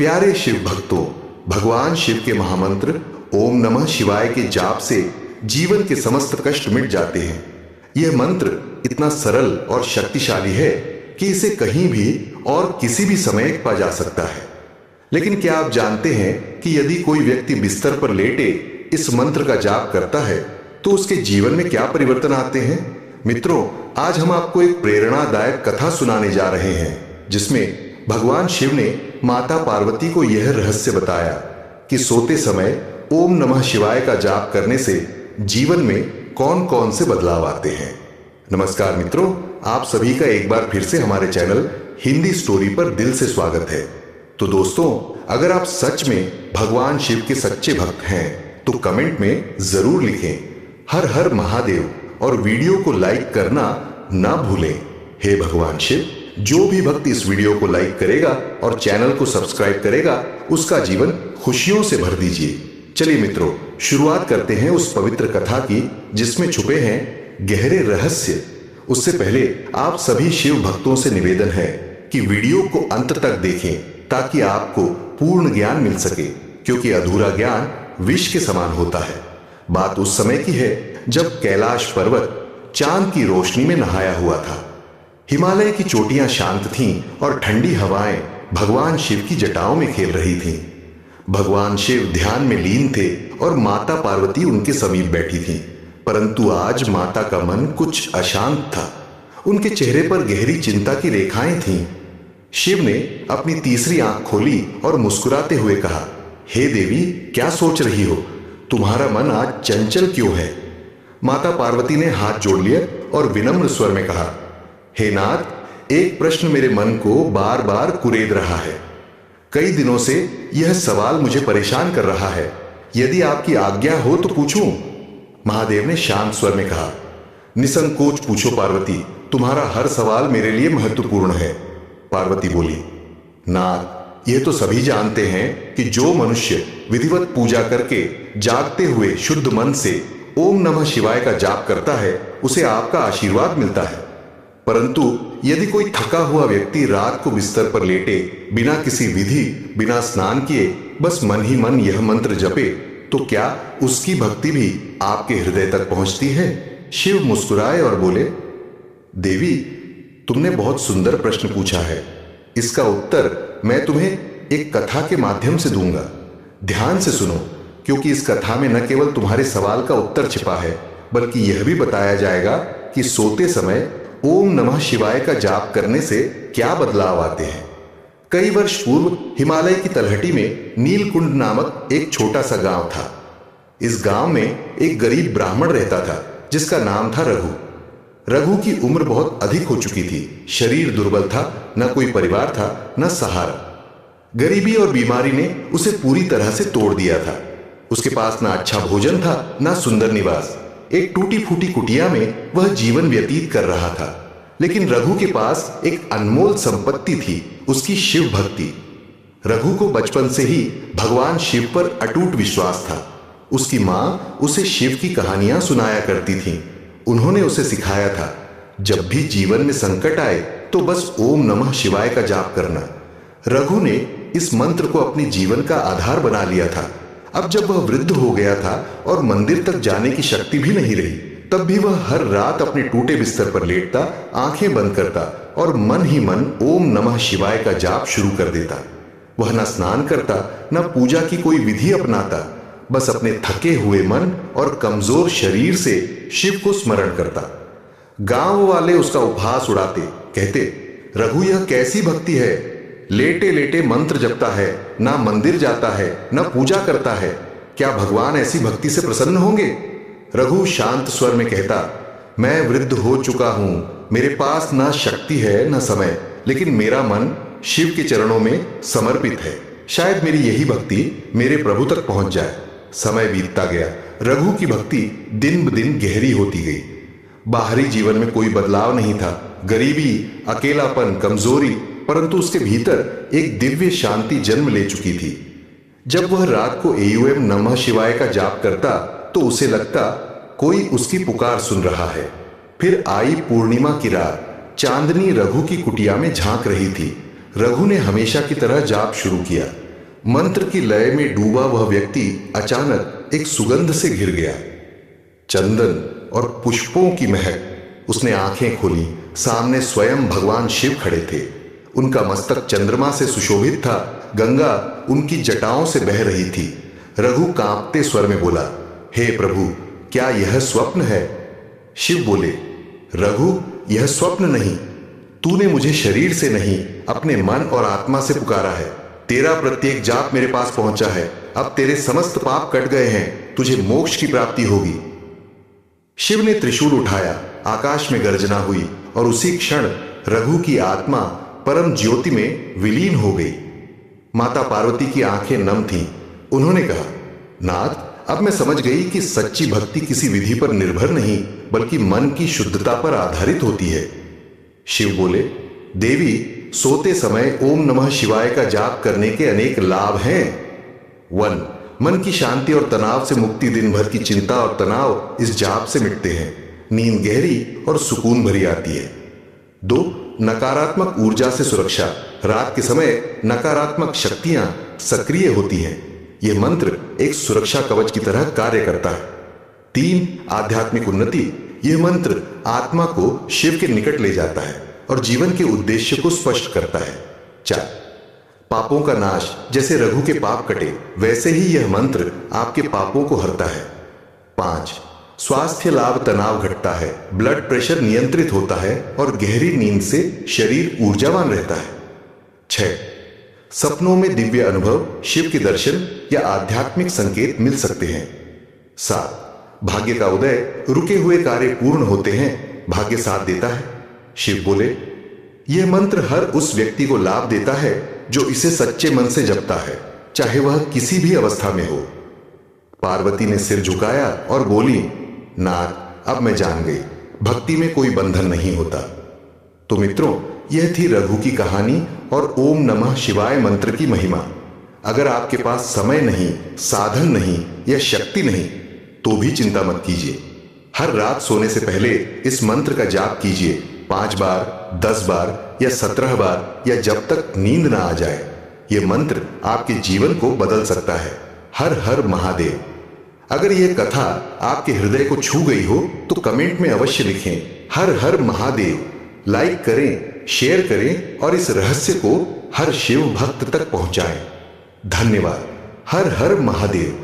प्यारे शिव भक्तों, भगवान शिव के महामंत्र ओम नमः शिवाय के जाप से जीवन के समस्त कष्ट मिट जाते हैं। यह मंत्र इतना सरल और शक्तिशाली है कि इसे कहीं भी और किसी भी समय पा जा सकता है। लेकिन क्या आप जानते हैं कि यदि कोई व्यक्ति बिस्तर पर लेटे इस मंत्र का जाप करता है तो उसके जीवन में क्या परिवर्तन आते हैं? मित्रों, आज हम आपको एक प्रेरणादायक कथा सुनाने जा रहे हैं जिसमें भगवान शिव ने माता पार्वती को यह रहस्य बताया कि सोते समय ओम नमः शिवाय का जाप करने से जीवन में कौन कौन से बदलाव आते हैं। नमस्कार मित्रों, आप सभी का एक बार फिर से हमारे चैनल हिंदी स्टोरी पर दिल से स्वागत है। तो दोस्तों, अगर आप सच में भगवान शिव के सच्चे भक्त हैं तो कमेंट में जरूर लिखें हर हर महादेव और वीडियो को लाइक करना ना भूलें। हे भगवान शिव, जो भी भक्त इस वीडियो को लाइक करेगा और चैनल को सब्सक्राइब करेगा उसका जीवन खुशियों से भर दीजिए। चलिए मित्रों, शुरुआत करते हैं उस पवित्र कथा की जिसमें छुपे हैं गहरे रहस्य। उससे पहले आप सभी शिव भक्तों से निवेदन है कि वीडियो को अंत तक देखें ताकि आपको पूर्ण ज्ञान मिल सके, क्योंकि अधूरा ज्ञान विष के समान होता है। बात उस समय की है जब कैलाश पर्वत चांद की रोशनी में नहाया हुआ था। हिमालय की चोटियां शांत थीं और ठंडी हवाएं भगवान शिव की जटाओं में खेल रही थीं। भगवान शिव ध्यान में लीन थे और माता पार्वती उनके समीप बैठी थीं। परंतु आज माता का मन कुछ अशांत था। उनके चेहरे पर गहरी चिंता की रेखाएं थीं। शिव ने अपनी तीसरी आंख खोली और मुस्कुराते हुए कहा, हे देवी, क्या सोच रही हो? तुम्हारा मन आज चंचल क्यों है? माता पार्वती ने हाथ जोड़ लिया और विनम्र स्वर में कहा, हे नाथ, एक प्रश्न मेरे मन को बार बार कुरेद रहा है। कई दिनों से यह सवाल मुझे परेशान कर रहा है। यदि आपकी आज्ञा हो तो पूछूं? महादेव ने शांत स्वर में कहा, निसंकोच पूछो पार्वती, तुम्हारा हर सवाल मेरे लिए महत्वपूर्ण है। पार्वती बोली, नाथ, यह तो सभी जानते हैं कि जो मनुष्य विधिवत पूजा करके जागते हुए शुद्ध मन से ओम नमः शिवाय का जाप करता है उसे आपका आशीर्वाद मिलता है। परंतु यदि कोई थका हुआ व्यक्ति रात को बिस्तर पर लेटे बिना किसी विधि, बिना स्नान किए बस मन ही मन यह मंत्र जपे तो क्या उसकी भक्ति भी आपके हृदय तक पहुंचती है? शिव मुस्कुराए और बोले, देवी, तुमने बहुत सुंदर प्रश्न पूछा है। इसका उत्तर मैं तुम्हें एक कथा के माध्यम से दूंगा। ध्यान से सुनो, क्योंकि इस कथा में न केवल तुम्हारे सवाल का उत्तर छिपा है बल्कि यह भी बताया जाएगा कि सोते समय ओम नमः शिवाय का जाप करने से क्या बदलाव आते हैं। कई वर्ष पूर्व हिमालय की तलहटी में नीलकुंड नामक एक छोटा सा गांव था। इस गांव में एक गरीब ब्राह्मण रहता था जिसका नाम था रघु। रघु की उम्र बहुत अधिक हो चुकी थी। शरीर दुर्बल था, न कोई परिवार था, न सहारा। गरीबी और बीमारी ने उसे पूरी तरह से तोड़ दिया था। उसके पास ना अच्छा भोजन था, ना सुंदर निवास। एक टूटी फूटी कुटिया में वह जीवन व्यतीत कर रहा था। लेकिन रघु के पास एक अनमोल संपत्ति थी, उसकी शिव भक्ति। रघु को बचपन से ही भगवान शिव पर अटूट विश्वास था। उसकी मां उसे शिव की कहानियां सुनाया करती थीं। उन्होंने उसे सिखाया था, जब भी जीवन में संकट आए तो बस ओम नमः शिवाय का जाप करना। रघु ने इस मंत्र को अपने जीवन का आधार बना लिया था। अब जब वह वृद्ध हो गया था और मंदिर तक जाने की शक्ति भी नहीं रही, तब भी वह हर रात अपने टूटे बिस्तर पर लेटता, आंखें बंद करता और मन ही मन ओम नमः शिवाय का जाप शुरू कर देता। वह न स्नान करता, न पूजा की कोई विधि अपनाता, बस अपने थके हुए मन और कमजोर शरीर से शिव को स्मरण करता। गांव वाले उसका उपहास उड़ाते, कहते, रघु, यह कैसी भक्ति है? लेटे लेटे मंत्र जपता है, ना मंदिर जाता है, ना पूजा करता है। क्या भगवान ऐसी भक्ति से प्रसन्न होंगे? रघु शांत स्वर में कहता, मैं वृद्ध हो चुका हूं, मेरे पास ना शक्ति है ना समय, लेकिन मेरा मन शिव के चरणों में समर्पित है। शायद मेरी यही भक्ति मेरे प्रभु तक पहुंच जाए। समय बीतता गया। रघु की भक्ति दिन ब दिन गहरी होती गई। बाहरी जीवन में कोई बदलाव नहीं था। गरीबी, अकेलापन, कमजोरी, परंतु उसके भीतर एक दिव्य शांति जन्म ले चुकी थी। जब वह रात को ओम नमः शिवाय का जाप करता तो उसे लगता कोई उसकी पुकार सुन रहा है। फिर आई पूर्णिमा की रात। चांदनी रघु की कुटिया में झांक रही थी। रघु ने हमेशा की तरह जाप शुरू किया। मंत्र की लय में डूबा वह व्यक्ति अचानक एक सुगंध से घिर गया। चंदन और पुष्पों की महक। उसने आंखें खोली। सामने स्वयं भगवान शिव खड़े थे। उनका मस्तक चंद्रमा से सुशोभित था। गंगा उनकी जटाओं से बह रही थी। रघु कांपते स्वर में बोला, हे प्रभु, क्या यह स्वप्न है? शिव बोले, रघु, यह स्वप्न नहीं। तूने मुझे शरीर से नहीं, अपने मन और आत्मा से पुकारा है। तेरा प्रत्येक जाप मेरे पास पहुंचा है। अब तेरे समस्त पाप कट गए हैं। तुझे मोक्ष की प्राप्ति होगी। शिव ने त्रिशूल उठाया। आकाश में गर्जना हुई और उसी क्षण रघु की आत्मा परम ज्योति में विलीन हो गई। माता पार्वती की आंखें नम थीं। उन्होंने कहा, नाथ, अब मैं समझ गई कि सच्ची भक्ति किसी विधि पर निर्भर नहीं, बल्कि मन की शुद्धता पर आधारित होती है। शिव बोले, देवी, सोते समय ओम नमः शिवाय का जाप करने के अनेक लाभ हैं। 1. मन की शांति और तनाव से मुक्ति। दिन भर की चिंता और तनाव इस जाप से मिटते हैं। नींद गहरी और सुकून भरी आती है। 2. नकारात्मक ऊर्जा से सुरक्षा। रात के समय नकारात्मक शक्तियां सक्रिय होती हैं। यह मंत्र एक सुरक्षा कवच की तरह कार्य करता है। 3. आध्यात्मिक उन्नति। यह मंत्र आत्मा को शिव के निकट ले जाता है और जीवन के उद्देश्य को स्पष्ट करता है। 4. पापों का नाश। जैसे रघु के पाप कटे, वैसे ही यह मंत्र आपके पापों को हरता है। 5. स्वास्थ्य लाभ। तनाव घटता है, ब्लड प्रेशर नियंत्रित होता है और गहरी नींद से शरीर ऊर्जावान रहता है। 6. सपनों में दिव्य अनुभव। शिव के दर्शन या आध्यात्मिक संकेत मिल सकते हैं। 7. भाग्य का उदय। रुके हुए कार्य पूर्ण होते हैं। भाग्य साथ देता है। शिव बोले, यह मंत्र हर उस व्यक्ति को लाभ देता है जो इसे सच्चे मन से जपता है, चाहे वह किसी भी अवस्था में हो। पार्वती ने सिर झुकाया और बोली, नाथ, अब मैं जान गई, भक्ति में कोई बंधन नहीं होता। तो मित्रों, यह थी रघु की कहानी और ओम नमः शिवाय मंत्र की महिमा। अगर आपके पास समय नहीं, साधन नहीं या शक्ति नहीं, तो भी चिंता मत कीजिए। हर रात सोने से पहले इस मंत्र का जाप कीजिए। 5 बार, 10 बार या 17 बार, या जब तक नींद ना आ जाए। यह मंत्र आपके जीवन को बदल सकता है। हर हर महादेव। अगर यह कथा आपके हृदय को छू गई हो तो कमेंट में अवश्य लिखें, हर हर महादेव। लाइक करें, शेयर करें और इस रहस्य को हर शिव भक्त तक पहुंचाएं। धन्यवाद। हर हर महादेव।